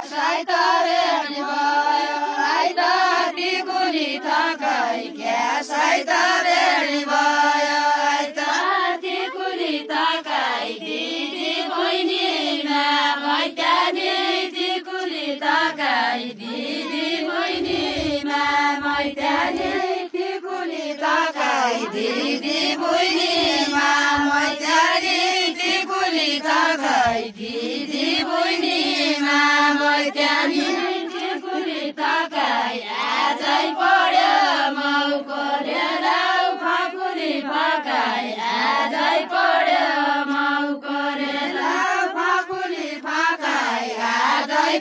साइतरे भयो आइद टिकुली थकाइ क्या साइतरे भयो आइद टिकुली थकाइ दिदी बहिनीमा मैत्यानी टिकुली थकाइ दिदी बहिनीमा मैत्यानी टिकुली थकाइ दिदी बहिनीमा मैत्यानी टिकुली थकाइ दिदी बहिनीमा मैत्यानी टिकुली थकाइ आजै पढ्यो मौको लिएर फाकुली फकाइ आजै पढ्यो मौको लिएर फाकुली फकाइ आजै